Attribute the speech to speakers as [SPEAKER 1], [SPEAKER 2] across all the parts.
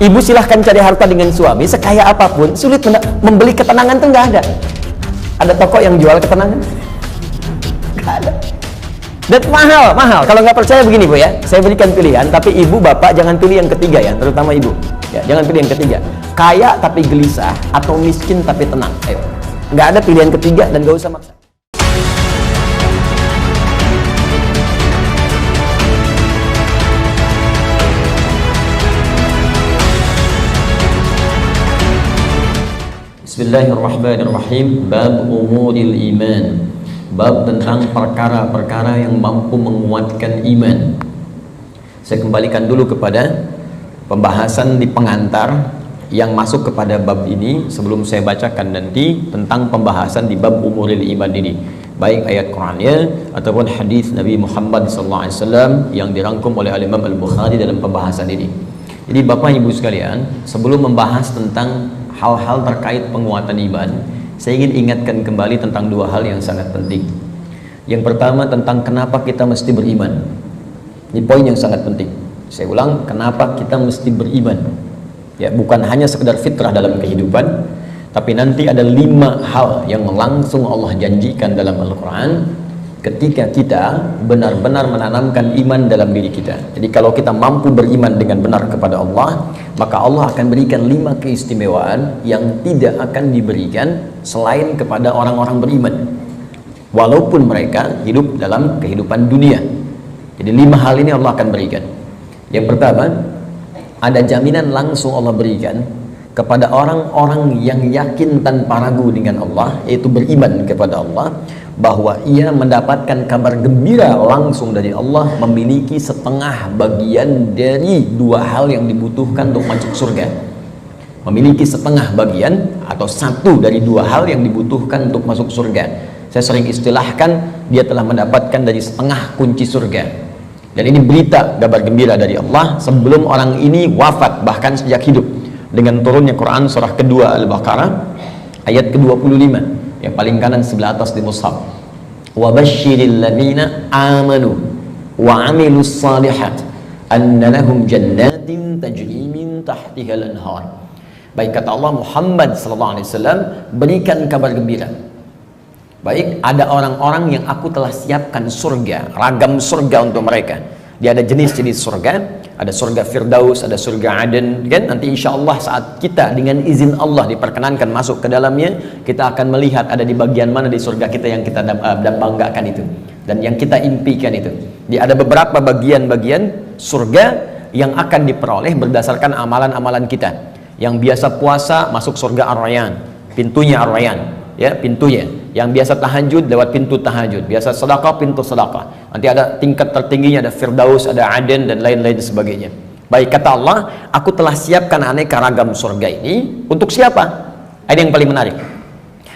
[SPEAKER 1] Ibu silahkan cari harta dengan suami sekaya apapun, sulit membeli ketenangan tuh nggak ada. Ada toko yang jual ketenangan? Nggak ada. Dan mahal. Kalau nggak percaya begini Bu ya, saya berikan pilihan, tapi ibu bapak jangan pilih yang ketiga ya, terutama ibu. Ya, jangan pilih yang ketiga. Kaya tapi gelisah atau miskin tapi tenang. Ayo. Nggak ada pilihan ketiga dan nggak usah maksa. Bismillahirrahmanirrahim. Bab umuril iman. Bab tentang perkara-perkara yang mampu menguatkan iman. Saya kembalikan dulu kepada pembahasan di pengantar yang masuk kepada bab ini sebelum saya bacakan nanti tentang pembahasan di bab umuril iman ini, baik ayat Qur'annya ataupun hadis Nabi Muhammad SAW yang dirangkum oleh Imam Al-Bukhari dalam pembahasan ini. Jadi Bapak Ibu sekalian, sebelum membahas tentang hal-hal terkait penguatan iman, saya ingin ingatkan kembali tentang dua hal yang sangat penting. Yang pertama tentang kenapa kita mesti beriman. Ini poin yang sangat penting. Saya ulang, kenapa kita mesti beriman. Ya, bukan hanya sekedar fitrah dalam kehidupan, tapi nanti ada 5 hal yang langsung Allah janjikan dalam Al-Quran ketika kita benar-benar menanamkan iman dalam diri kita. Jadi kalau kita mampu beriman dengan benar kepada Allah, maka Allah akan berikan 5 keistimewaan yang tidak akan diberikan selain kepada orang-orang beriman, walaupun mereka hidup dalam kehidupan dunia. Jadi 5 hal ini Allah akan berikan. Yang pertama, ada jaminan langsung Allah berikan kepada orang-orang yang yakin tanpa ragu dengan Allah, yaitu beriman kepada Allah, bahwa ia mendapatkan kabar gembira langsung dari Allah, memiliki setengah bagian dari 2 hal yang dibutuhkan untuk masuk surga. Memiliki setengah bagian atau 1 dari 2 hal yang dibutuhkan untuk masuk surga. Saya sering istilahkan, dia telah mendapatkan dari setengah kunci surga. Dan ini berita kabar gembira dari Allah sebelum orang ini wafat, bahkan sejak hidup, dengan turunnya Quran surah kedua Al-Baqarah ayat ke-25 yang paling kanan sebelah atas di mushaf. Wa basyiril ladzina amanu wa 'amilus shalihat anna lahum jannatin tajri min tahtiha al-anhar. Baik, kata Allah, Muhammad sallallahu alaihi wasallam, berikan kabar gembira. Baik, ada orang-orang yang aku telah siapkan surga, ragam surga untuk mereka. Dia ada jenis-jenis surga, ada surga Firdaus, ada surga Aden, kan? Nanti insya Allah saat kita dengan izin Allah diperkenankan masuk ke dalamnya, kita akan melihat ada di bagian mana di surga kita yang kita banggakan itu, dan yang kita impikan itu. Dia ada beberapa bagian-bagian surga yang akan diperoleh berdasarkan amalan-amalan kita. Yang biasa puasa masuk surga Ar-Rayyan, pintunya Ar-Rayyan, ya, pintunya. Yang biasa tahajud lewat pintu tahajud, biasa sedekah pintu sedekah. Nanti ada tingkat tertingginya, ada Firdaus, ada Aden, dan lain-lain sebagainya. Baik, kata Allah, aku telah siapkan aneka ragam surga ini untuk siapa? Ada yang paling menarik.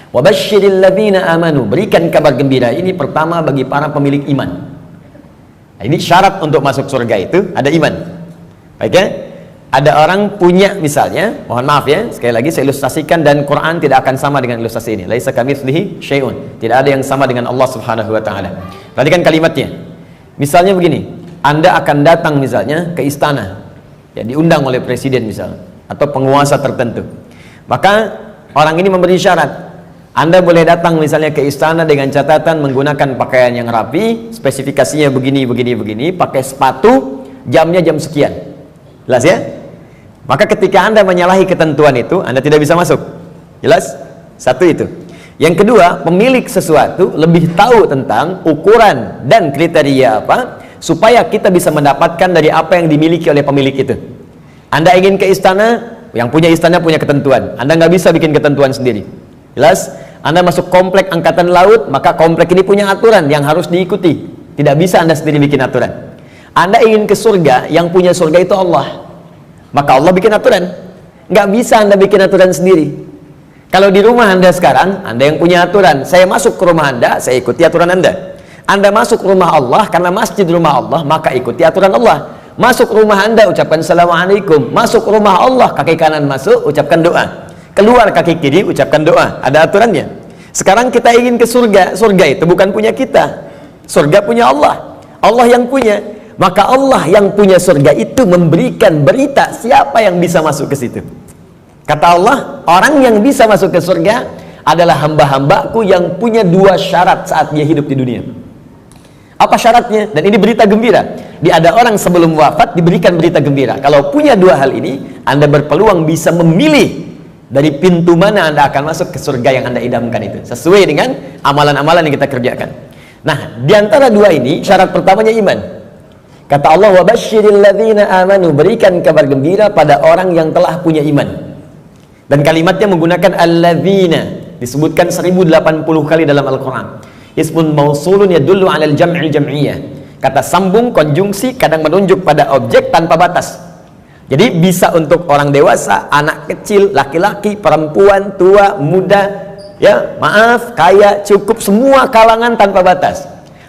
[SPEAKER 1] Wa basyiril ladzina amanu, berikan kabar gembira ini pertama bagi para pemilik iman. Nah, ini syarat untuk masuk surga itu ada iman. Baik ya? Ada orang punya, misalnya, mohon maaf ya, sekali lagi saya ilustrasikan, dan Quran tidak akan sama dengan ilustrasi ini. Laisa kamitslihi syai'un. Tidak ada yang sama dengan Allah Subhanahu wa taala. Perhatikan kalimatnya. Misalnya begini, Anda akan datang misalnya ke istana, ya, diundang oleh presiden misalnya, atau penguasa tertentu. Maka orang ini memberi syarat. Anda boleh datang misalnya ke istana dengan catatan menggunakan pakaian yang rapi, spesifikasinya begini, pakai sepatu, jamnya jam sekian. Jelas ya? Maka ketika Anda menyalahi ketentuan itu, Anda tidak bisa masuk. Jelas? Satu itu. Yang kedua, pemilik sesuatu lebih tahu tentang ukuran dan kriteria apa, supaya kita bisa mendapatkan dari apa yang dimiliki oleh pemilik itu. Anda ingin ke istana, yang punya istana punya ketentuan. Anda nggak bisa bikin ketentuan sendiri. Jelas? Anda masuk komplek angkatan laut, maka komplek ini punya aturan yang harus diikuti. Tidak bisa Anda sendiri bikin aturan. Anda ingin ke surga, yang punya surga itu Allah, maka Allah bikin aturan. Nggak bisa Anda bikin aturan sendiri. Kalau di rumah Anda sekarang, Anda yang punya aturan. Saya masuk ke rumah Anda, saya ikuti aturan Anda. Anda masuk ke rumah Allah, karena masjid rumah Allah, maka ikuti aturan Allah. Masuk ke rumah Anda, ucapkan Assalamualaikum. Masuk ke rumah Allah, kaki kanan masuk, ucapkan doa. Keluar kaki kiri, ucapkan doa. Ada aturannya. Sekarang kita ingin ke surga. Surga itu bukan punya kita. Surga punya Allah. Allah yang punya. maka Allah yang punya surga itu memberikan berita siapa yang bisa masuk ke situ. Kata Allah, orang yang bisa masuk ke surga adalah hamba-hambaku yang punya 2 syarat saat dia hidup di dunia. Apa syaratnya? Dan ini berita gembira. Ada orang sebelum wafat diberikan berita gembira. Kalau punya 2 hal ini, Anda berpeluang bisa memilih dari pintu mana Anda akan masuk ke surga yang Anda idamkan itu, sesuai dengan amalan-amalan yang kita kerjakan. Nah, di antara 2 ini, syarat pertamanya iman. Kata Allah, "Wabashshiril ladzina amanu", berikan kabar gembira pada orang yang telah punya iman. Dan kalimatnya menggunakan alladzina, disebutkan 1080 kali dalam Al-Quran. Ismun mausulun yadullu 'alal jam'il jam'iyah. Kata sambung, konjungsi, kadang menunjuk pada objek tanpa batas. Jadi bisa untuk orang dewasa, anak kecil, laki-laki, perempuan, tua, muda, ya, maaf, kaya, cukup, semua kalangan tanpa batas.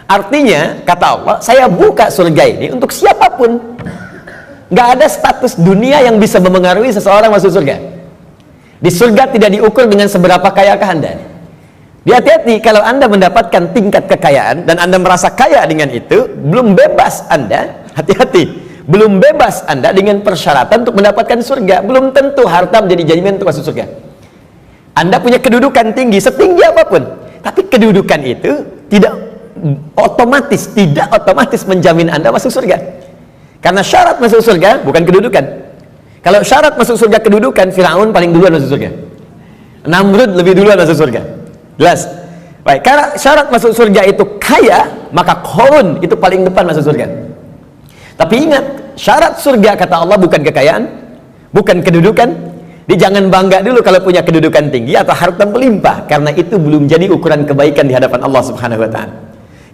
[SPEAKER 1] Artinya, kata Allah, saya buka surga ini untuk siapapun. Nggak ada status dunia yang bisa memengaruhi seseorang masuk surga. Di surga tidak diukur dengan seberapa kayakah Anda. Hati-hati, kalau Anda mendapatkan tingkat kekayaan dan Anda merasa kaya dengan itu, belum bebas Anda, hati-hati, belum bebas Anda dengan persyaratan untuk mendapatkan surga. Belum tentu harta menjadi jaminan untuk masuk surga. Anda punya kedudukan tinggi, setinggi apapun, tapi kedudukan itu tidak otomatis menjamin Anda masuk surga. Karena syarat masuk surga bukan kedudukan. Kalau syarat masuk surga kedudukan, Firaun paling duluan masuk surga, Namrud lebih duluan masuk surga. Jelas? Baik, karena syarat masuk surga itu kaya, maka Qarun itu paling depan masuk surga. Tapi ingat, syarat surga kata Allah bukan kekayaan, bukan kedudukan. Jangan bangga dulu kalau punya kedudukan tinggi atau harta melimpah, karena itu belum jadi ukuran kebaikan di hadapan Allah Subhanahu wa taala.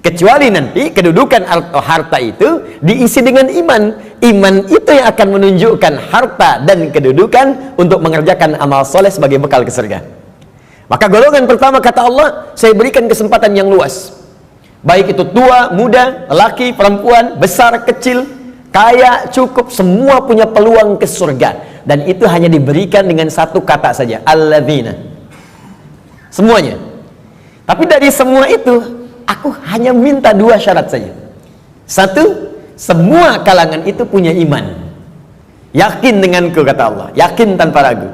[SPEAKER 1] Kecuali nanti kedudukan atau harta itu diisi dengan iman. Iman itu yang akan menunjukkan harta dan kedudukan untuk mengerjakan amal soleh sebagai bekal ke surga. Maka golongan pertama kata Allah, saya berikan kesempatan yang luas. Baik itu tua, muda, laki, perempuan, besar, kecil, kaya, cukup, semua punya peluang ke surga. Dan itu hanya diberikan dengan 1 kata saja, alladzina. Semuanya. Tapi dari semua itu, aku hanya minta 2 syarat saja. 1, semua kalangan itu punya iman. Yakin denganku, kata Allah. Yakin tanpa ragu.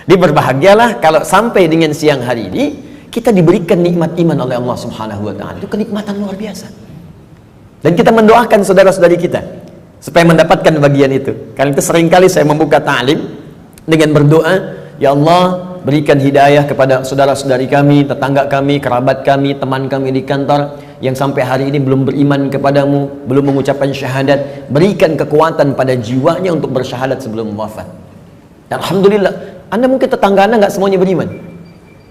[SPEAKER 1] Berbahagialah kalau sampai dengan siang hari ini, kita diberikan nikmat iman oleh Allah Subhanahu wa ta'ala. Itu kenikmatan luar biasa. Dan kita mendoakan saudara-saudari kita supaya mendapatkan bagian itu. Karena itu seringkali saya membuka ta'lim dengan berdoa, ya Allah, berikan hidayah kepada saudara-saudari kami, tetangga kami, kerabat kami, teman kami di kantor yang sampai hari ini belum beriman kepadamu, belum mengucapkan syahadat. Berikan kekuatan pada jiwanya untuk bersyahadat sebelum wafat. Alhamdulillah, Anda mungkin tetangga Anda nggak semuanya beriman.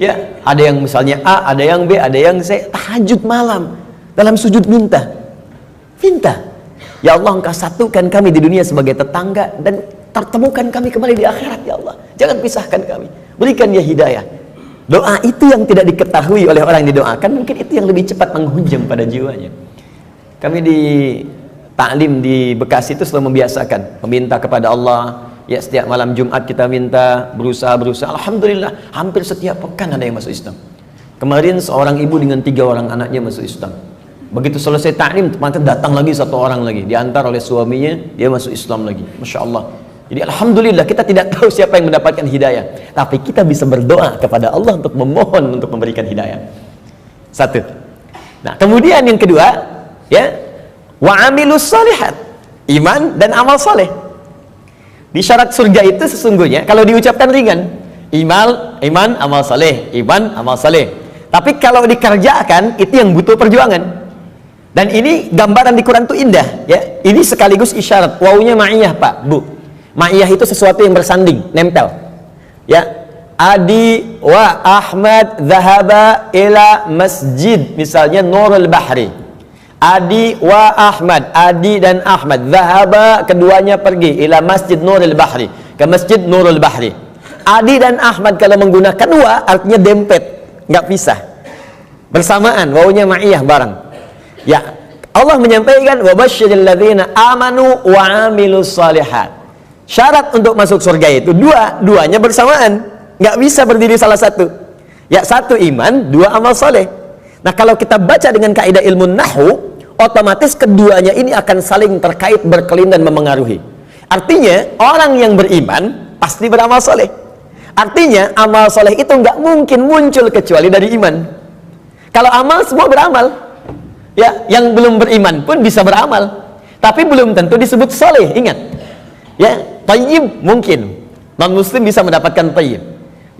[SPEAKER 1] Ya, ada yang misalnya A, ada yang B, ada yang C, tahajud malam dalam sujud minta. Ya Allah, Engkau satukan kami di dunia sebagai tetangga dan pertemukan kami kembali di akhirat, ya Allah. Jangan pisahkan kami. Berikan dia hidayah. Doa itu yang tidak diketahui oleh orang yang didoakan, mungkin itu yang lebih cepat menghujam pada jiwanya. Kami di taklim di Bekasi itu selalu membiasakan meminta kepada Allah. Ya, setiap malam Jumat kita minta, berusaha. Alhamdulillah, hampir setiap pekan ada yang masuk Islam. Kemarin seorang ibu dengan 3 orang anaknya masuk Islam. Begitu selesai taklim, datang lagi 1 orang lagi, diantar oleh suaminya, dia masuk Islam lagi. Masya Allah. Jadi alhamdulillah, kita tidak tahu siapa yang mendapatkan hidayah, tapi kita bisa berdoa kepada Allah untuk memohon untuk memberikan hidayah. 1. Nah, kemudian yang kedua, ya, wa amilus shalihat, iman dan amal soleh. Di syarat surga itu sesungguhnya kalau diucapkan ringan, iman, amal soleh, iman, amal soleh. Tapi kalau dikerjakan itu yang butuh perjuangan. Dan ini gambaran di Quran itu indah, ya. Ini sekaligus isyarat. Wawunya ma'iyah, Pak, Bu. Ma'iyah itu sesuatu yang bersanding, nempel. Ya. Adi wa Ahmad zahaba ila masjid, misalnya Nurul Bahri. Adi wa Ahmad, Adi dan Ahmad, zahaba, keduanya pergi ila masjid Nurul Bahri, ke masjid Nurul Bahri. Adi dan Ahmad kalau menggunakan wa artinya dempet, nggak pisah, bersamaan, wawunya ma'iyah bareng. Ya, Allah menyampaikan wa basyiril ladzina amanu wa amilus shalihat. Syarat untuk masuk surga itu duanya bersamaan, nggak bisa berdiri salah satu. Ya, 1 iman, 2 amal soleh. Nah, kalau kita baca dengan kaidah ilmu nahwu, otomatis keduanya ini akan saling terkait, berkelin dan memengaruhi. Artinya orang yang beriman pasti beramal soleh. Artinya amal soleh itu nggak mungkin muncul kecuali dari iman. Kalau amal semua beramal, ya, yang belum beriman pun bisa beramal, tapi belum tentu disebut soleh. Ingat, ya, tayyib mungkin non muslim bisa mendapatkan tayyib,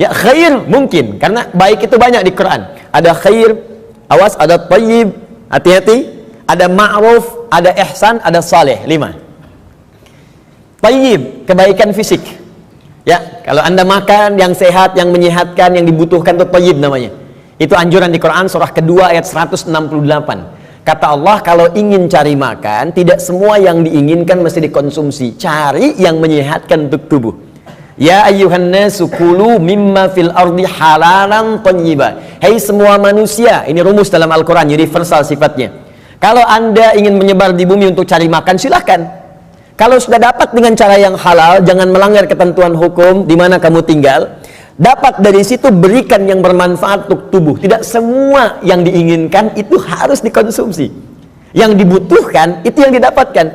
[SPEAKER 1] ya, khair mungkin karena baik itu banyak di Quran. Ada khair, awas, ada tayyib, hati-hati, ada ma'ruf, ada ihsan, ada saleh. 5. Tayyib, kebaikan fisik, ya, kalau anda makan yang sehat, yang menyehatkan, yang dibutuhkan, itu tayyib namanya. Itu anjuran di Quran surah kedua ayat 168. Kata Allah, kalau ingin cari makan, tidak semua yang diinginkan mesti dikonsumsi. Cari yang menyehatkan untuk tubuh. Ya ayyuhan nasu kulu mimma fil ardi halalan thayyiba. Hai semua manusia, ini rumus dalam Al-Quran, universal sifatnya. Kalau anda ingin menyebar di bumi untuk cari makan, silahkan. Kalau sudah dapat dengan cara yang halal, jangan melanggar ketentuan hukum di mana kamu tinggal. Dapat dari situ, berikan yang bermanfaat untuk tubuh. Tidak semua yang diinginkan itu harus dikonsumsi. Yang dibutuhkan itu yang didapatkan.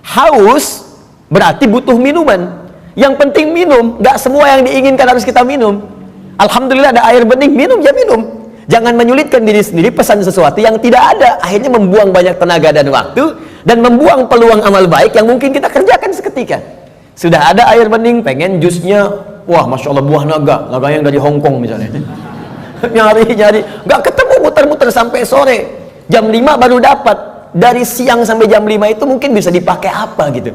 [SPEAKER 1] Haus berarti butuh minuman. Yang penting minum. Gak semua yang diinginkan harus kita minum. Alhamdulillah ada air bening, minum ya minum. Jangan menyulitkan diri sendiri pesan sesuatu yang tidak ada. Akhirnya membuang banyak tenaga dan waktu, dan membuang peluang amal baik yang mungkin kita kerjakan seketika. Sudah ada air bening, pengen jusnya, wah Masya Allah buah naga yang dari Hongkong misalnya. nyari, gak ketemu, muter-muter sampai sore, jam 5 baru dapat. Dari siang sampai jam 5 itu mungkin bisa dipakai apa gitu.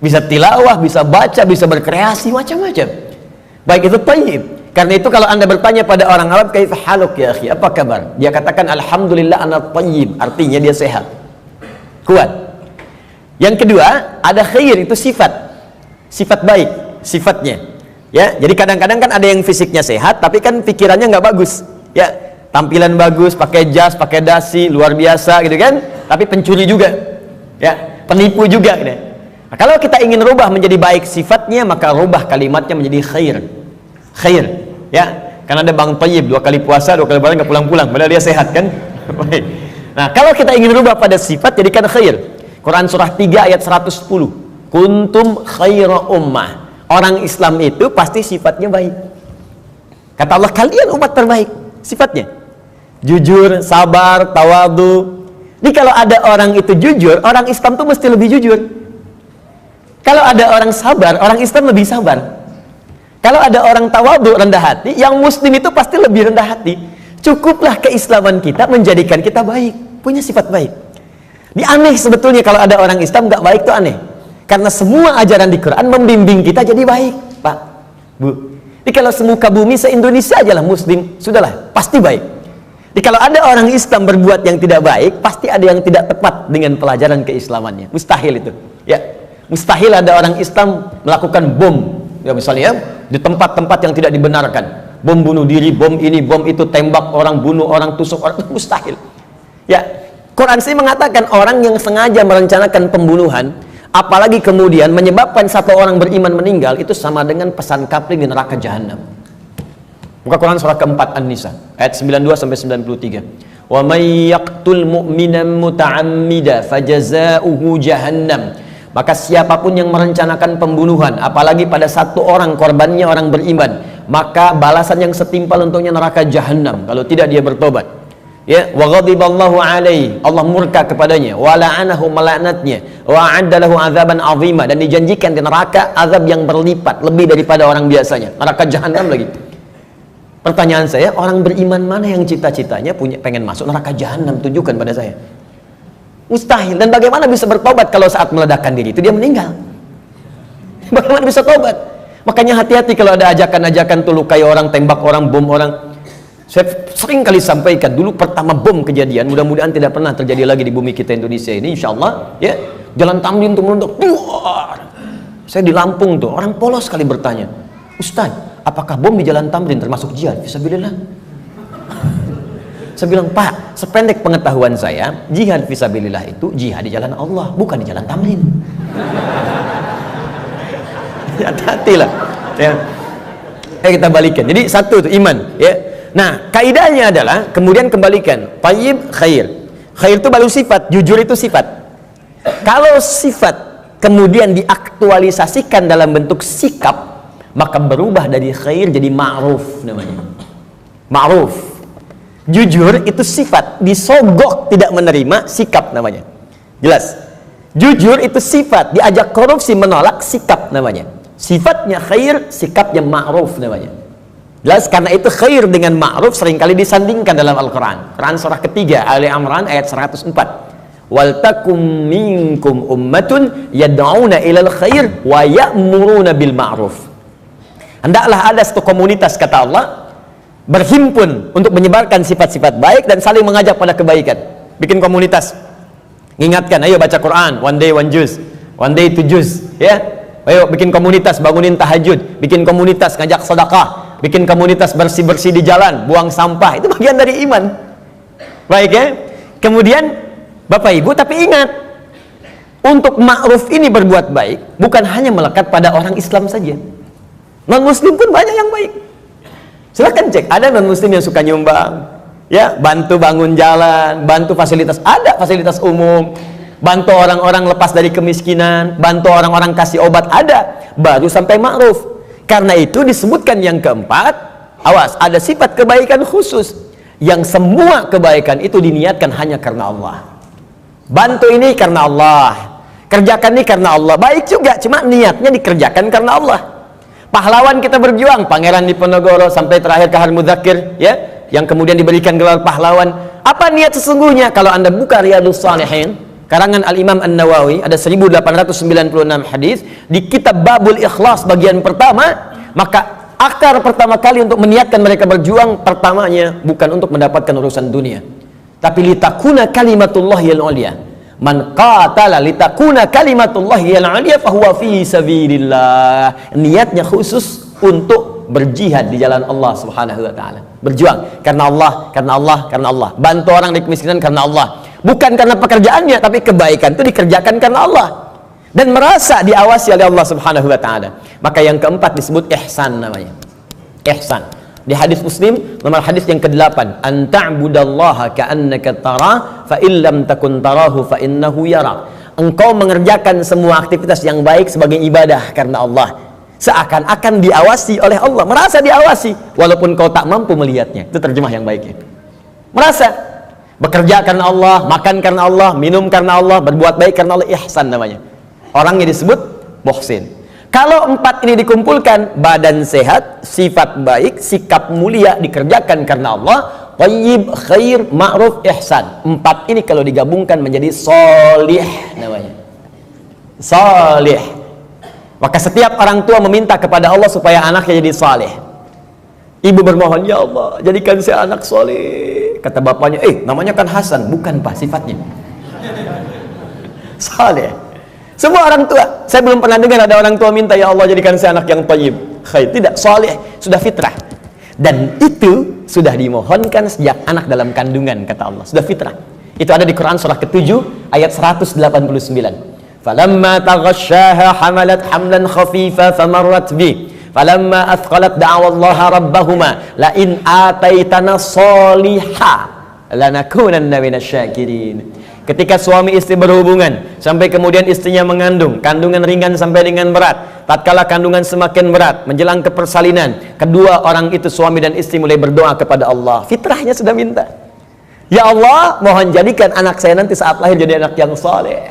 [SPEAKER 1] Bisa tilawah, bisa baca, bisa berkreasi, macam-macam. Baik itu tayyib. Karena itu kalau anda bertanya pada orang Arab, kaifa haluk ya akhi, apa kabar? Dia katakan alhamdulillah ana tayyib, artinya dia sehat, kuat. Yang kedua, ada khair, itu sifat baik, sifatnya. Ya, jadi kadang-kadang kan ada yang fisiknya sehat, tapi kan pikirannya nggak bagus. Ya, tampilan bagus, pakai jas, pakai dasi, luar biasa gitu kan. Tapi pencuri juga, ya, penipu juga. Gitu. Nah, kalau kita ingin rubah menjadi baik sifatnya, maka rubah kalimatnya menjadi khair. Ya, karena ada bang tayyib 2 kali puasa, 2 kali lebaran nggak pulang-pulang, padahal dia sehat kan. Baik. Nah, kalau kita ingin rubah pada sifat, jadikan khair. Quran surah 3 ayat 110. Kuntum khaira ummah. Orang Islam itu pasti sifatnya baik. Kata Allah, kalian umat terbaik. Sifatnya jujur, sabar, tawadu. Jadi kalau ada orang itu jujur, orang Islam tuh mesti lebih jujur. Kalau ada orang sabar, orang Islam lebih sabar. Kalau ada orang tawadu, rendah hati, yang muslim itu pasti lebih rendah hati. Cukuplah keislaman kita menjadikan kita baik, punya sifat baik. Ini aneh sebetulnya kalau ada orang Islam nggak baik, tuh aneh. Karena semua ajaran di Quran membimbing kita jadi baik, Pak, Bu. Jadi kalau semuka bumi se-Indonesia aja lah muslim, sudahlah, pasti baik. Jadi kalau ada orang Islam berbuat yang tidak baik, pasti ada yang tidak tepat dengan pelajaran keislamannya. Mustahil itu. Ya, mustahil ada orang Islam melakukan bom, ya misalnya di tempat-tempat yang tidak dibenarkan. Bom bunuh diri, bom ini, bom itu, tembak orang, bunuh orang, tusuk orang, mustahil. Ya, Quran sih mengatakan orang yang sengaja merencanakan pembunuhan, apalagi kemudian menyebabkan satu orang beriman meninggal, itu sama dengan pesan kapling di neraka jahanam. Buka Quran surah keempat An-Nisa ayat 92 sampai 93. Wa may yaqtul mu'minan muta'ammida fajazauhu jahannam. Maka siapapun yang merencanakan pembunuhan, apalagi pada satu orang korbannya orang beriman, maka balasan yang setimpal untuknya neraka jahanam kalau tidak dia bertobat. Ya, wa ghadiballahu alaihi, Allah murka kepadanya, wa la'anahu, melaknatnya, wa a'adda lahu azaban azima, dan dijanjikan di neraka azab yang berlipat lebih daripada orang biasanya, neraka jahanam lagi. Pertanyaan saya, orang beriman mana yang cita-citanya pengen masuk neraka jahanam? Tunjukkan pada saya. Mustahil. Dan bagaimana bisa bertobat kalau saat meledakkan diri itu dia meninggal? Bagaimana bisa tobat? Makanya hati-hati kalau ada ajakan-ajakan tuh lukai orang, tembak orang, bom orang. Saya sering kali sampaikan, dulu pertama bom kejadian, mudah-mudahan tidak pernah terjadi lagi di bumi kita Indonesia ini, insya Allah, ya, Jalan Tamrin tuh melontok, saya di Lampung tuh, orang polos sekali bertanya, Ustaz, apakah bom di Jalan Tamrin termasuk jihad? Fisabilillah. Saya bilang, Pak, sependek pengetahuan saya, jihad fisabilillah itu jihad di jalan Allah, bukan di Jalan Tamrin. Hati-hati lah. Ya. Kita balikan. Jadi satu itu iman, ya. Nah, kaidahnya adalah kemudian kembalikan tayyib khair. Khair itu baru sifat, jujur itu sifat. Kalau sifat kemudian diaktualisasikan dalam bentuk sikap, maka berubah dari khair jadi ma'ruf namanya. Ma'ruf. Jujur itu sifat, disogok tidak menerima, sikap namanya. Jelas? Jujur itu sifat, diajak korupsi menolak, sikap namanya. Sifatnya khair, sikapnya ma'ruf namanya. Jelas? Karena itu khair dengan ma'ruf seringkali disandingkan dalam Al-Quran. Quran surah ketiga, Ali Imran ayat 104. Wal takum minkum ummatun yad'una ilal khair wa ya'muruna bil ma'ruf. Hendaklah ada satu komunitas, kata Allah, berhimpun untuk menyebarkan sifat-sifat baik dan saling mengajak pada kebaikan. Bikin komunitas. Ingatkan, ayo baca Quran, one day one juz, one day two juz, ya. Ayo bikin komunitas, bangunin tahajud, bikin komunitas ngajak sedekah, bikin komunitas bersih-bersih di jalan, buang sampah, itu bagian dari iman. Baik ya. Kemudian Bapak Ibu, tapi ingat, untuk ma'ruf ini berbuat baik bukan hanya melekat pada orang Islam saja. Non muslim pun banyak yang baik. Silahkan cek, ada non muslim yang suka nyumbang, ya, bantu bangun jalan, bantu fasilitas, ada fasilitas umum, bantu orang-orang lepas dari kemiskinan, bantu orang-orang kasih obat, ada, baru sampai ma'ruf. Karena itu disebutkan yang keempat, awas, ada sifat kebaikan khusus yang semua kebaikan itu diniatkan hanya karena Allah. Bantu ini karena Allah, kerjakan ini karena Allah, baik juga, cuma niatnya dikerjakan karena Allah. Pahlawan kita berjuang, Pangeran Diponegoro sampai terakhir Kahar Muzakir, ya, yang kemudian diberikan gelar pahlawan. Apa niat sesungguhnya? Kalau Anda buka Riyadhus Shalihin karangan Al-Imam An-Nawawi, ada 1896 hadis di kitab Babul Ikhlas bagian pertama, maka akar pertama kali untuk meniatkan mereka berjuang, pertamanya bukan untuk mendapatkan urusan dunia, tapi litakuna kalimatullahi al-ulya. Man qatala litakuna kalimatullahi al-ulya fahuwa fi sabilillah. Niatnya khusus untuk berjihad di jalan Allah Subhanahu wa taala. Berjuang karena Allah, karena Allah, karena Allah. Bantu orang di kemiskinan karena Allah. Bukan karena pekerjaannya, tapi kebaikan itu dikerjakan karena Allah. Dan merasa diawasi oleh Allah Subhanahu wa taala. Maka yang keempat disebut ihsan namanya. Ihsan. Di hadis Muslim nomor hadis yang ke-8, an ta'budallaha ka'annaka tarah fa illam takun tarahu fa innahu yarak. Engkau mengerjakan semua aktivitas yang baik sebagai ibadah karena Allah, seakan-akan diawasi oleh Allah, merasa diawasi walaupun kau tak mampu melihatnya. Itu terjemah yang baiknya. Merasa bekerja karena Allah, makan karena Allah, minum karena Allah, berbuat baik karena Allah, ihsan namanya. Orangnya disebut muhsin. Kalau empat ini dikumpulkan, badan sehat, sifat baik, sikap mulia, dikerjakan karena Allah, thayyib, khair, ma'ruf, ihsan. Empat ini kalau digabungkan menjadi sholih namanya. Sholih. Maka setiap orang tua meminta kepada Allah supaya anaknya jadi saleh. Ibu bermohon, ya Allah, jadikan saya anak soleh. Kata bapaknya, namanya kan Hasan. Bukan Pak, sifatnya saleh. Semua orang tua, saya belum pernah dengar ada orang tua minta, ya Allah jadikan saya anak yang thayyib, khair. Tidak, saleh, sudah fitrah. Dan itu sudah dimohonkan sejak anak dalam kandungan, kata Allah, sudah fitrah. Itu ada di Quran surah ke-7 ayat 189. Falamma taghasyaha hamalat hamlan khafifa famarrat bi. Falamma athqalat da'awallaha rabbahuma la in ataitana sholiha lanakunanna minasyakirin. Ketika suami istri berhubungan sampai kemudian istrinya mengandung, kandungan ringan sampai dengan berat, tatkala kandungan semakin berat menjelang ke persalinan, kedua orang itu suami dan istri mulai berdoa kepada Allah. Fitrahnya sudah minta, ya Allah, mohon jadikan anak saya nanti saat lahir jadi anak yang saleh.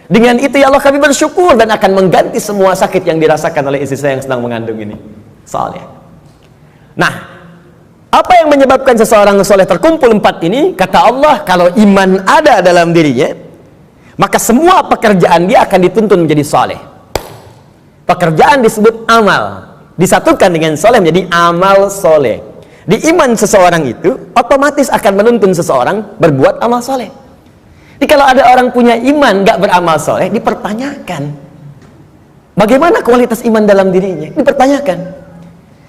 [SPEAKER 1] Dengan itu ya Allah kami bersyukur dan akan mengganti semua sakit yang dirasakan oleh istri saya yang sedang mengandung ini. Saleh. Nah, apa yang menyebabkan seseorang soleh terkumpul empat ini? Kata Allah, kalau iman ada dalam dirinya, maka semua pekerjaan dia akan dituntun menjadi soleh. Pekerjaan disebut amal, disatukan dengan soleh menjadi amal soleh. Di iman seseorang itu otomatis akan menuntun seseorang berbuat amal soleh. Jadi kalau ada orang punya iman gak beramal soleh, dipertanyakan bagaimana kualitas iman dalam dirinya, dipertanyakan.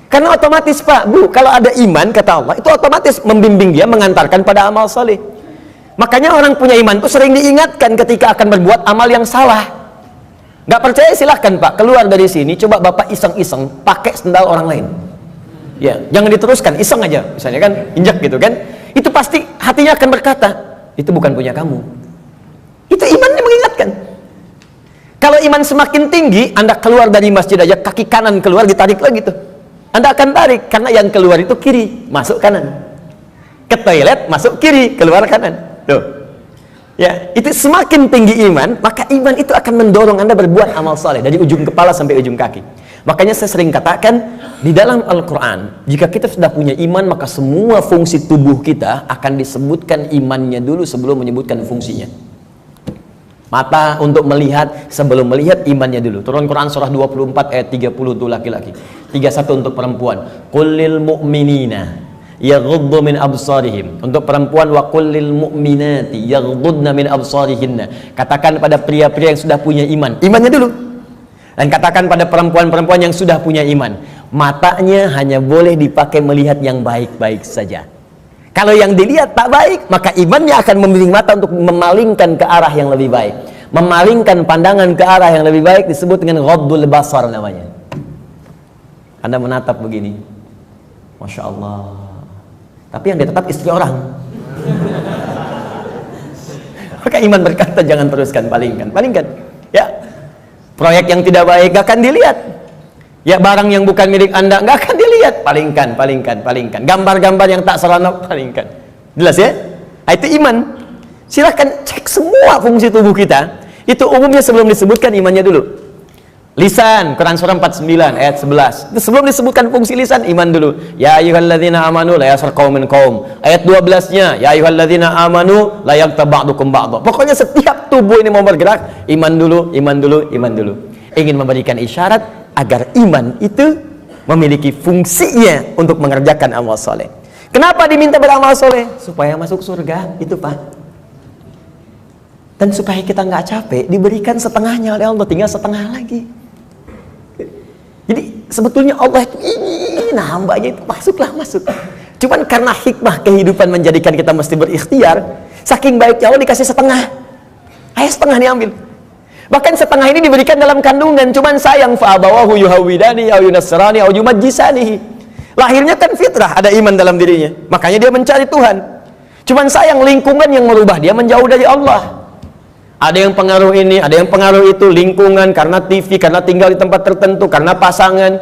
[SPEAKER 1] Karena otomatis Pak, Bu, kalau ada iman, kata Allah, itu otomatis membimbing dia, mengantarkan pada amal soleh. Makanya orang punya iman itu sering diingatkan ketika akan berbuat amal yang salah. Gak percaya silahkan Pak, keluar dari sini, coba Bapak iseng-iseng pakai sendal orang lain. Ya, jangan diteruskan, iseng aja, misalnya kan, injak gitu kan. Itu pasti hatinya akan berkata, itu bukan punya kamu. Itu imannya mengingatkan. Kalau iman semakin tinggi, Anda keluar dari masjid aja, kaki kanan keluar, ditarik lagi tuh. Anda akan tarik, karena yang keluar itu kiri, masuk kanan. Ke toilet, masuk kiri, keluar kanan. Tuh. Ya, itu semakin tinggi iman, maka iman itu akan mendorong Anda berbuat amal saleh dari ujung kepala sampai ujung kaki. Makanya saya sering katakan, di dalam Al-Quran, jika kita sudah punya iman, maka semua fungsi tubuh kita akan disebutkan imannya dulu sebelum menyebutkan fungsinya. Mata untuk melihat, sebelum melihat imannya dulu. Turun Quran surah 24 ayat 30 untuk laki-laki, 31 untuk perempuan. Qulil mu'minina yaghuddu min absarihim. Untuk perempuan, wa qulil mu'minati yaghuddna min absarihinna. Katakan pada pria-pria yang sudah punya iman, imannya dulu. Dan katakan pada perempuan-perempuan yang sudah punya iman, matanya hanya boleh dipakai melihat yang baik-baik saja. Kalau yang dilihat tak baik, maka imannya akan membimbing mata untuk memalingkan ke arah yang lebih baik. Memalingkan pandangan ke arah yang lebih baik disebut dengan ghaddul basar namanya. Anda menatap begini, Masya Allah, tapi yang ditatap istri orang. Maka iman berkata jangan teruskan, palingkan. Ya, proyek yang tidak baik gak akan dilihat. Ya, barang yang bukan milik Anda nggak akan dilihat, palingkan. Gambar-gambar yang tak seronok, palingkan. Jelas ya? Nah, itu iman. Silahkan cek semua fungsi tubuh kita. Itu umumnya sebelum disebutkan imannya dulu. Lisan, Quran surah 49 ayat 11. Itu sebelum disebutkan fungsi lisan, iman dulu. Ya ayyuhalladzina amanu la yaskhar qaumin qaum. Ayat 12-nya, ya ayyuhalladzina amanu la yaghtab ba'dukum ba'dha. Pokoknya setiap tubuh ini mau bergerak, iman dulu. Ingin memberikan isyarat agar iman itu memiliki fungsinya untuk mengerjakan amal soleh. Kenapa diminta beramal soleh? Supaya masuk surga, itu Pak. Dan supaya kita nggak capek, diberikan setengahnya oleh Allah, tinggal setengah lagi. Jadi sebetulnya Allah itu ingin hambanya itu masuk. Cuman karena hikmah kehidupan menjadikan kita mesti berikhtiar, saking baiknya Allah dikasih setengah. Ayo setengah diambil. Bahkan setengah ini diberikan dalam kandungan. Cuman sayang, fa'abawahu yuhawidani au yunasrani au yumajjisani. Lahirnya kan fitrah, ada iman dalam dirinya, makanya dia mencari Tuhan. Cuman sayang, lingkungan yang merubah dia menjauh dari Allah. Ada yang pengaruh ini, ada yang pengaruh itu, lingkungan, karena TV, karena tinggal di tempat tertentu, karena pasangan.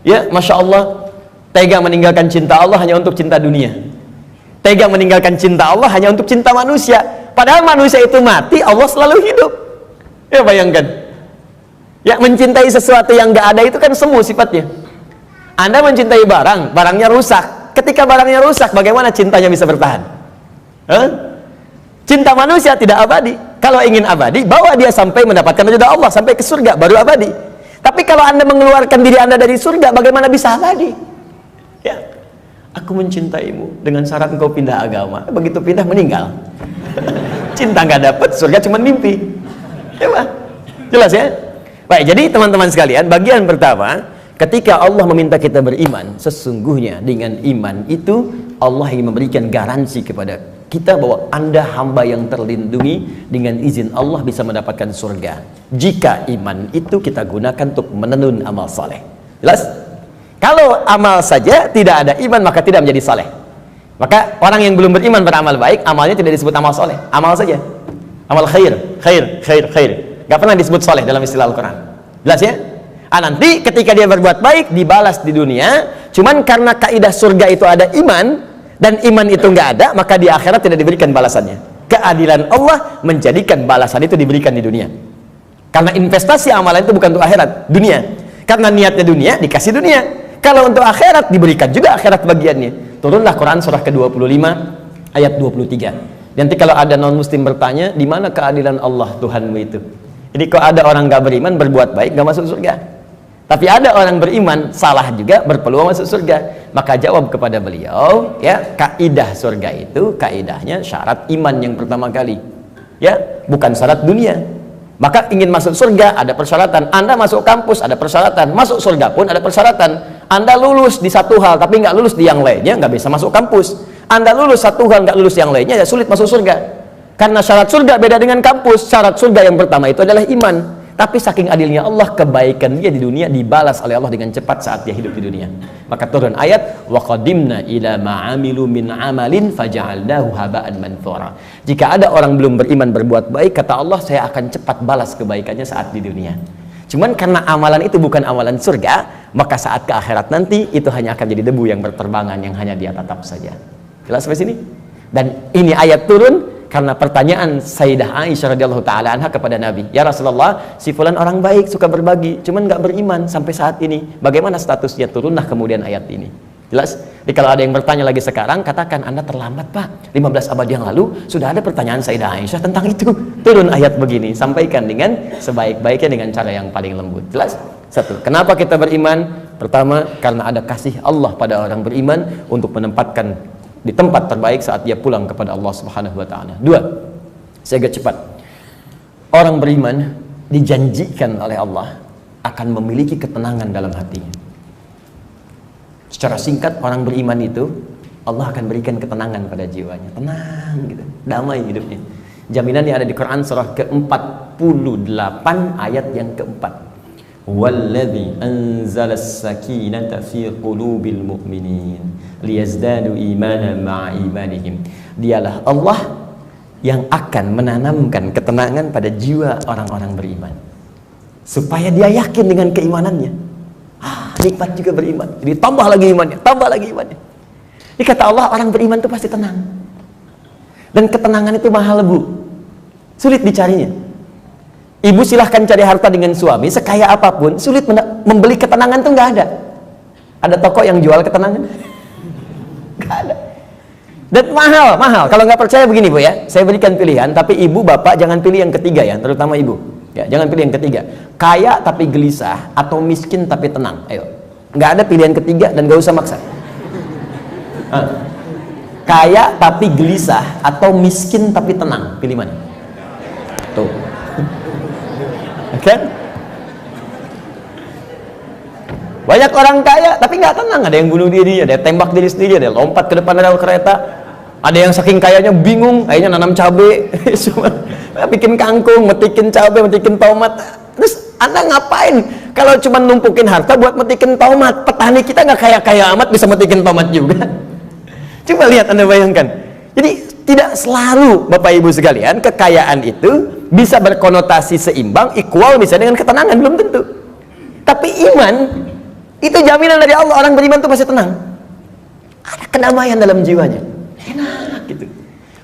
[SPEAKER 1] Ya, Masya Allah, tega meninggalkan cinta Allah hanya untuk cinta dunia. Tega meninggalkan cinta Allah hanya untuk cinta manusia. Padahal manusia itu mati, Allah selalu hidup. Ya, bayangkan. Ya, mencintai sesuatu yang gak ada itu kan semu sifatnya. Anda mencintai barang, barangnya rusak. Ketika barangnya rusak, bagaimana cintanya bisa bertahan? Cinta manusia tidak abadi. Kalau ingin abadi, bawa dia sampai mendapatkan ridha Allah, sampai ke surga, baru abadi. Tapi kalau Anda mengeluarkan diri Anda dari surga, bagaimana bisa abadi? Ya, aku mencintaimu dengan syarat engkau pindah agama. Begitu pindah, meninggal. Cinta nggak dapat, surga cuma mimpi. Ya, Pak? Jelas ya? Baik, jadi teman-teman sekalian, bagian pertama, ketika Allah meminta kita beriman, sesungguhnya dengan iman itu Allah ingin memberikan garansi kepada kita bahwa Anda hamba yang terlindungi, dengan izin Allah bisa mendapatkan surga jika iman itu kita gunakan untuk menenun amal saleh. Jelas? Kalau amal saja tidak ada iman, maka tidak menjadi saleh. Maka orang yang belum beriman beramal baik, amalnya tidak disebut amal saleh, amal saja, amal khair. Gak pernah disebut saleh dalam istilah Al-Quran. Jelas ya? Nanti ketika dia berbuat baik dibalas di dunia. Cuman karena kaidah surga itu ada iman, dan iman itu nggak ada, maka di akhirat tidak diberikan balasannya. Keadilan Allah menjadikan balasan itu diberikan di dunia. Karena investasi amalan itu bukan untuk akhirat, dunia. Karena niatnya dunia, dikasih dunia. Kalau untuk akhirat, diberikan juga akhirat bagiannya. Turunlah Quran surah ke-25 ayat 23. Nanti kalau ada non muslim bertanya, di mana keadilan Allah Tuhanmu itu? Jadi kalau ada orang nggak beriman berbuat baik nggak masuk surga, tapi ada orang beriman salah juga berpeluang masuk surga. Maka jawab kepada beliau, ya, kaidah surga itu kaidahnya syarat iman yang pertama kali, ya, bukan syarat dunia. Maka ingin masuk surga ada persyaratan. Anda masuk kampus ada persyaratan, masuk surga pun ada persyaratan. Anda lulus di satu hal tapi nggak lulus di yang lainnya, nggak bisa masuk kampus. Anda lulus satu hal nggak lulus yang lainnya, ya sulit masuk surga. Karena syarat surga beda dengan kampus. Syarat surga yang pertama itu adalah iman. Tapi saking adilnya Allah, kebaikan dia di dunia dibalas oleh Allah dengan cepat saat dia hidup di dunia. Maka turun ayat, wa qadimna ila ma'amilu min amalin faja'alnahu haba'an manthura. Jika ada orang belum beriman berbuat baik, kata Allah, saya akan cepat balas kebaikannya saat di dunia. Cuman karena amalan itu bukan amalan surga, maka saat ke akhirat nanti itu hanya akan jadi debu yang berterbangan yang hanya dia tatap saja. Jelas sampai sini? Dan ini ayat turun karena pertanyaan Sayyidah Aisyah radhiyallahu taala anha kepada Nabi, ya Rasulullah, si fulan orang baik, suka berbagi, cuman nggak beriman sampai saat ini. Bagaimana statusnya? Turunlah kemudian ayat ini. Jelas? Jadi kalau ada yang bertanya lagi sekarang, katakan Anda terlambat Pak. 15 abad yang lalu sudah ada pertanyaan Sayyidah Aisyah tentang itu. Turun ayat begini, sampaikan dengan sebaik-baiknya dengan cara yang paling lembut. Jelas? Satu, kenapa kita beriman? Pertama, karena ada kasih Allah pada orang beriman untuk menempatkan di tempat terbaik saat dia pulang kepada Allah Subhanahu wa taala. Dua, saya agak cepat. Orang beriman dijanjikan oleh Allah akan memiliki ketenangan dalam hatinya. Secara singkat, orang beriman itu Allah akan berikan ketenangan pada jiwanya. Tenang gitu, damai hidupnya. Jaminannya ada di Quran surah ke-48 ayat yang keempat. Walladzi anzalas sakinata fi qulubil mu'minin liyazdadu imanan ma'a imanihim. Dialah Allah yang akan menanamkan ketenangan pada jiwa orang-orang beriman supaya dia yakin dengan keimanannya. Nikmat juga beriman. Jadi tambah lagi imannya, tambah lagi imannya. Ini kata Allah, orang beriman itu pasti tenang. Dan ketenangan itu mahal, Bu. Sulit dicarinya. Ibu silahkan cari harta dengan suami sekaya apapun, sulit membeli ketenangan tuh nggak ada. Ada toko yang jual ketenangan? Nggak ada. Dan mahal. Kalau nggak percaya begini Bu ya, saya berikan pilihan, tapi ibu bapak jangan pilih yang ketiga ya, terutama ibu. Ya, jangan pilih yang ketiga. Kaya tapi gelisah atau miskin tapi tenang. Ayo, nggak ada pilihan ketiga dan nggak usah maksa. Kaya tapi gelisah atau miskin tapi tenang, pilih mana? Tuh. Kan? Banyak orang kaya tapi nggak tenang, ada yang bunuh diri, ada yang tembak diri sendiri, ada yang lompat ke depan rel kereta, ada yang saking kayanya bingung, akhirnya nanam cabai, bikin kangkung, metikin cabai, metikin tomat. Terus Anda ngapain kalau cuma numpukin harta buat metikin tomat? Petani kita nggak kaya-kaya amat bisa metikin tomat juga. Coba lihat, Anda bayangkan. Jadi tidak selalu Bapak Ibu sekalian kekayaan itu bisa berkonotasi seimbang, equal misalnya dengan ketenangan, belum tentu. Tapi iman itu jaminan dari Allah, orang beriman itu pasti tenang. Ada kedamaian dalam jiwanya. Enak gitu.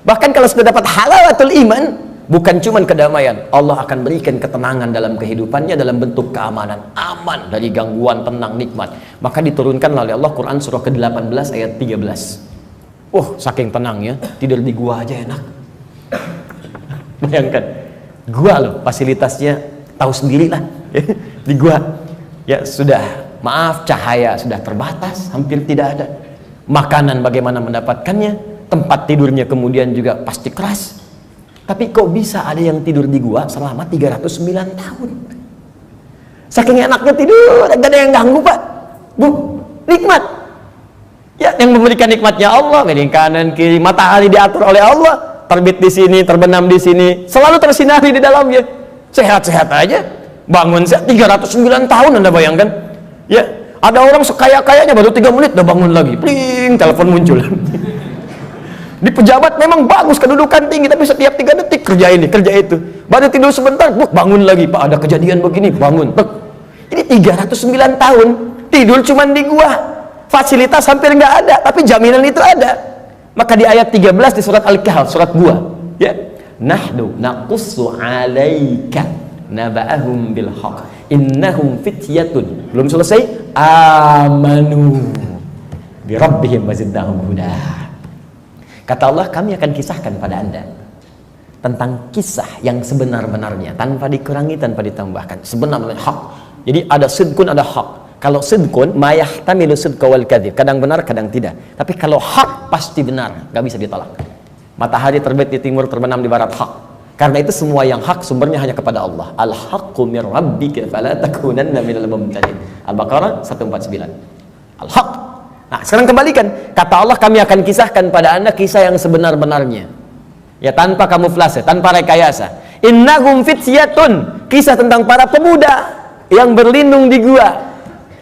[SPEAKER 1] Bahkan kalau sudah dapat halawatul iman, bukan cuma kedamaian, Allah akan berikan ketenangan dalam kehidupannya dalam bentuk keamanan, aman dari gangguan, tenang, nikmat. Maka diturunkan oleh Allah Quran surah ke-18 ayat 13. Saking tenangnya, tidur di gua aja enak. Bayangkan, gua loh, fasilitasnya tahu sendiri lah. Di gua ya sudah, maaf, cahaya sudah terbatas, hampir tidak ada. Makanan bagaimana mendapatkannya, tempat tidurnya kemudian juga pasti keras. Tapi kok bisa ada yang tidur di gua selama 309 tahun? Saking enaknya tidur, gak ada yang ganggu Pak, Bu, nikmat. Ya, yang memberikan nikmatnya Allah, miring kanan kiri, matahari diatur oleh Allah, terbit di sini, terbenam di sini, selalu tersinari di dalamnya. Sehat-sehat aja, bangun 309 tahun, Anda bayangkan? Ya, ada orang sekaya-kayanya baru 3 menit udah bangun lagi, pling, telepon muncul. Di pejabat memang bagus, kedudukan tinggi, tapi setiap 3 detik kerja ini, kerja itu. Baru tidur sebentar, bangun lagi, Pak ada kejadian begini, bangun. Ini 309 tahun tidur cuman di gua. Fasilitas hampir nggak ada, tapi jaminan itu ada. Maka di ayat 13 di surat Al-Kahf, surat gua, ya, nahnu naqussu 'alaika naba'ahum bil haqq innahum fityatun, belum selesai, amanu bi rabbihim wazidnahum huda. Kata Allah, kami akan kisahkan pada Anda tentang kisah yang sebenar-benarnya, tanpa dikurangi, tanpa ditambahkan, sebenarnya hak. Jadi ada sidqun, ada hak. Kalau sidqun, mayahtamilu sidqa wal kadzib, kadang benar, kadang tidak. Tapi kalau hak pasti benar, nggak bisa ditolak. Matahari terbit di timur, terbenam di barat, hak. Karena itu semua yang hak sumbernya hanya kepada Allah. Al-haqqu mir rabbika fala takunanna minal mumtarin. Al-Baqarah 149. Al-haq. Nah, sekarang kembalikan. Kata Allah, kami akan kisahkan pada Anda kisah yang sebenar-benarnya. Ya, tanpa kamuflase, tanpa rekayasa. Innahum fityatun, kisah tentang para pemuda yang berlindung di gua.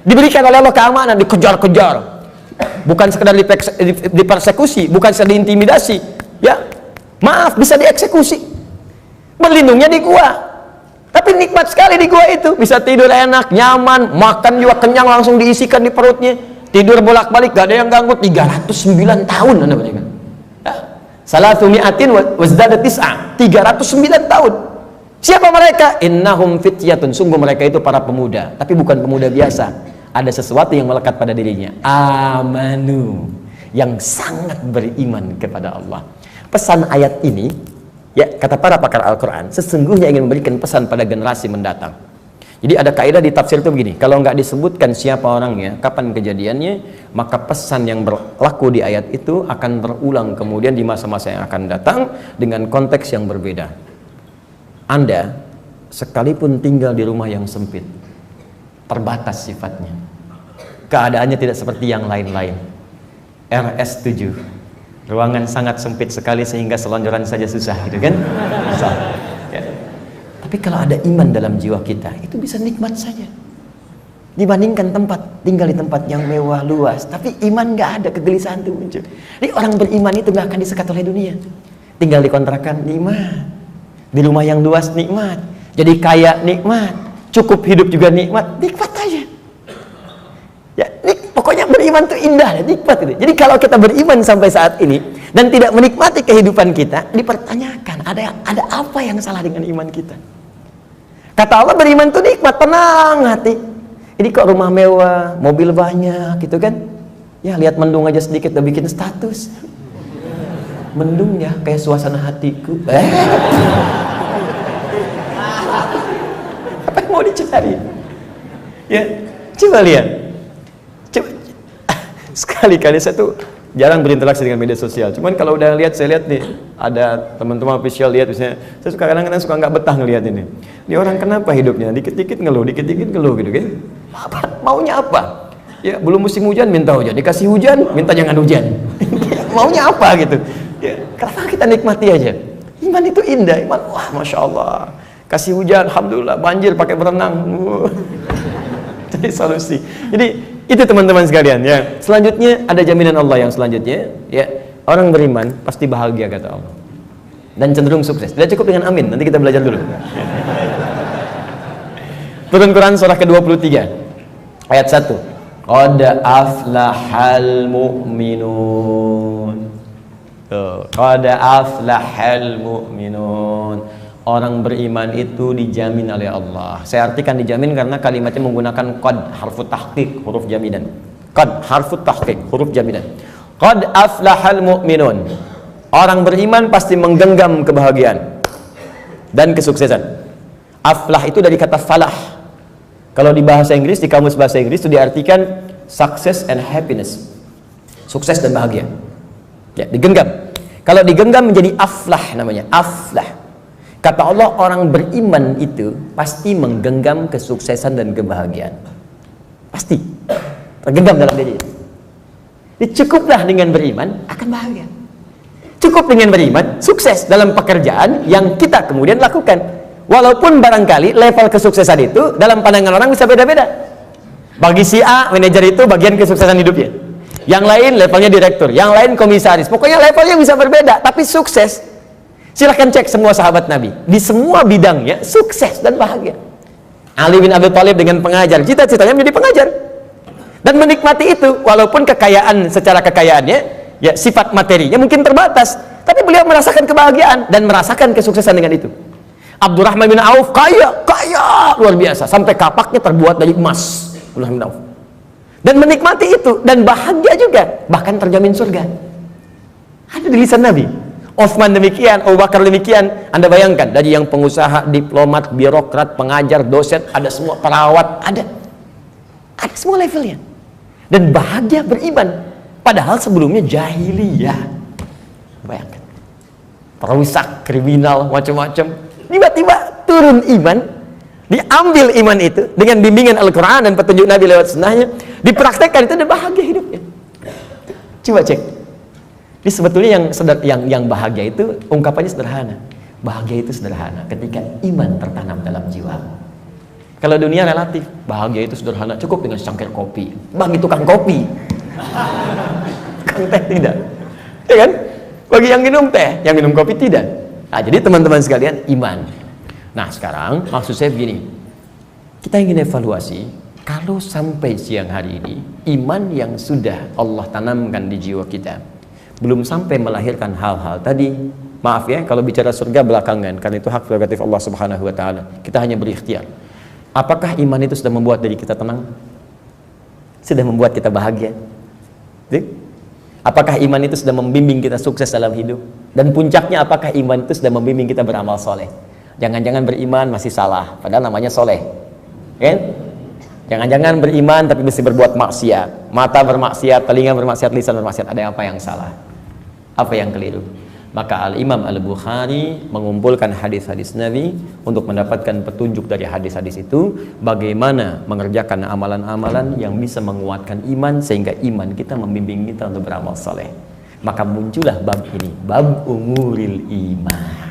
[SPEAKER 1] Diberikan oleh Allah keamanan, dikejar-kejar. Bukan sekedar dipersekusi, bukan sekedar diintimidasi. Ya, maaf, bisa dieksekusi. Berlindungnya di gua. Tapi nikmat sekali di gua itu. Bisa tidur enak, nyaman, makan juga kenyang, langsung diisikan di perutnya. Tidur bolak-balik, gak ada yang ganggu. 309 tahun Anda bayangkan. Salatu mi'atin wazdada tis'a, 309 tahun. Siapa mereka? Innahum fityatun, sungguh mereka itu para pemuda, tapi bukan pemuda biasa. Ada sesuatu yang melekat pada dirinya. Amanu, yang sangat beriman kepada Allah. Pesan ayat ini, ya, kata para pakar Al-Quran, sesungguhnya ingin memberikan pesan pada generasi mendatang. Jadi ada kaidah di tafsir itu begini, kalau nggak disebutkan siapa orangnya, kapan kejadiannya, maka pesan yang berlaku di ayat itu akan berulang kemudian di masa-masa yang akan datang dengan konteks yang berbeda. Anda sekalipun tinggal di rumah yang sempit, terbatas sifatnya, keadaannya tidak seperti yang lain-lain. RS7, ruangan sangat sempit sekali sehingga selonjoran saja susah, gitu kan? Susah. Ya. Tapi kalau ada iman dalam jiwa kita, itu bisa nikmat saja. Dibandingkan tinggal di tempat yang mewah, luas, tapi iman nggak ada, kegelisahan itu muncul. Jadi orang beriman itu nggak akan disekat oleh dunia. Tinggal di kontrakan, nikmat. Di rumah yang luas, nikmat. Jadi kaya, nikmat. Cukup hidup juga nikmat. Nikmat aja. Ya, pokoknya beriman itu indah, nikmat itu. Jadi kalau kita beriman sampai saat ini dan tidak menikmati kehidupan kita, dipertanyakan ada apa yang salah dengan iman kita? Kata Allah, beriman itu nikmat, tenang hati. Jadi kok rumah mewah, mobil banyak, gitu kan? Ya lihat mendung aja sedikit udah bikin status. Mendung ya, kayak suasana hatiku. Apa yang mau dicari? Ya, coba lihat. Sekali-kali saya tuh jarang berinteraksi dengan media sosial. Cuman kalau udah lihat, saya lihat nih, ada teman-teman official lihat, misalnya, saya suka kadang-kadang suka nggak betah ngelihat ini. Ini orang kenapa hidupnya? Dikit-dikit ngeluh gitu kan? Maunya apa? Ya belum musim hujan minta hujan, dikasih hujan minta jangan hujan. Maunya apa gitu? Ya, kenapa kita nikmati aja? Iman itu indah, iman, wah masya Allah. Kasih hujan, alhamdulillah, banjir pakai berenang. Jadi solusi. Jadi itu teman-teman sekalian ya. Selanjutnya ada jaminan Allah yang selanjutnya ya, orang beriman pasti bahagia kata Allah dan cenderung sukses. Tidak cukup dengan amin, nanti kita belajar dulu. Turun Quran surah ke-23 ayat 1. Qad aflahal mu'minun. Qad aflahal mu'minun. Orang beriman itu dijamin oleh Allah. Saya artikan dijamin karena kalimatnya menggunakan qad, harfu tahqiq, huruf jaminan. Qad, harfu tahqiq, huruf jaminan. Qad aflahal mu'minun. Orang beriman pasti menggenggam kebahagiaan dan kesuksesan. Aflah itu dari kata falah. Kalau di bahasa Inggris, di kamus bahasa Inggris itu diartikan success and happiness. Sukses dan bahagia. Ya, digenggam. Kalau digenggam menjadi aflah namanya, aflah. Kata Allah, orang beriman itu pasti menggenggam kesuksesan dan kebahagiaan. Pasti tergenggam dalam diri. Jadi cukuplah dengan beriman akan bahagia. Cukup dengan beriman sukses dalam pekerjaan yang kita kemudian lakukan. Walaupun barangkali level kesuksesan itu dalam pandangan orang bisa beda-beda. Bagi si A, manajer itu bagian kesuksesan hidupnya. Yang lain levelnya direktur, yang lain komisaris. Pokoknya levelnya bisa berbeda, tapi sukses. Silahkan cek semua sahabat Nabi, di semua bidangnya sukses dan bahagia. Ali bin Abi Thalib dengan pengajar, cita-citanya menjadi pengajar dan menikmati itu, walaupun kekayaan secara kekayaannya, ya sifat materinya mungkin terbatas, tapi beliau merasakan kebahagiaan dan merasakan kesuksesan dengan itu. Abdurrahman bin Auf kaya luar biasa, sampai kapaknya terbuat dari emas. Abdurrahman bin Auf dan menikmati itu dan bahagia juga, bahkan terjamin surga. Ada di lisan Nabi. Utsman demikian, Abu Bakar demikian. Anda bayangkan, dari yang pengusaha, diplomat, birokrat, pengajar, dosen, ada semua, perawat, ada semua levelnya. Dan bahagia beriman, padahal sebelumnya jahiliyah. Bayangkan, perusak, kriminal, macam-macam. Tiba-tiba turun iman, diambil iman itu dengan bimbingan Al-Quran dan petunjuk Nabi lewat sunnahnya, dipraktekkan itu dan bahagia hidupnya. Coba cek. Jadi sebetulnya yang bahagia itu ungkapannya sederhana. Bahagia itu sederhana ketika iman tertanam dalam jiwa. Kalau dunia relatif, bahagia itu sederhana, cukup dengan secangkir kopi. Bagi tukang kopi, tukang teh tidak, ya kan? Bagi yang minum teh, yang minum kopi tidak. Nah, jadi teman-teman sekalian, iman. Nah, sekarang maksud saya begini, kita ingin evaluasi, kalau sampai siang hari ini, iman yang sudah Allah tanamkan di jiwa kita, belum sampai melahirkan hal-hal tadi, maaf ya, kalau bicara surga belakangan, karena itu hak prerogatif Allah Subhanahu wa Ta'ala, kita hanya berikhtiar. Apakah iman itu sudah membuat diri kita tenang? Sudah membuat kita bahagia? Apakah iman itu sudah membimbing kita sukses dalam hidup? Dan puncaknya, apakah iman itu sudah membimbing kita beramal soleh? Jangan-jangan beriman masih salah, padahal namanya soleh, kan? Jangan-jangan beriman tapi mesti berbuat maksiat, mata bermaksiat, telinga bermaksiat, lisan bermaksiat. Ada apa yang salah? Apa yang keliru? Maka Al-Imam Al-Bukhari mengumpulkan hadis-hadis Nabi untuk mendapatkan petunjuk dari hadis-hadis itu, bagaimana mengerjakan amalan-amalan yang bisa menguatkan iman sehingga iman kita membimbing kita untuk beramal saleh. Maka muncullah bab ini, bab umuril iman.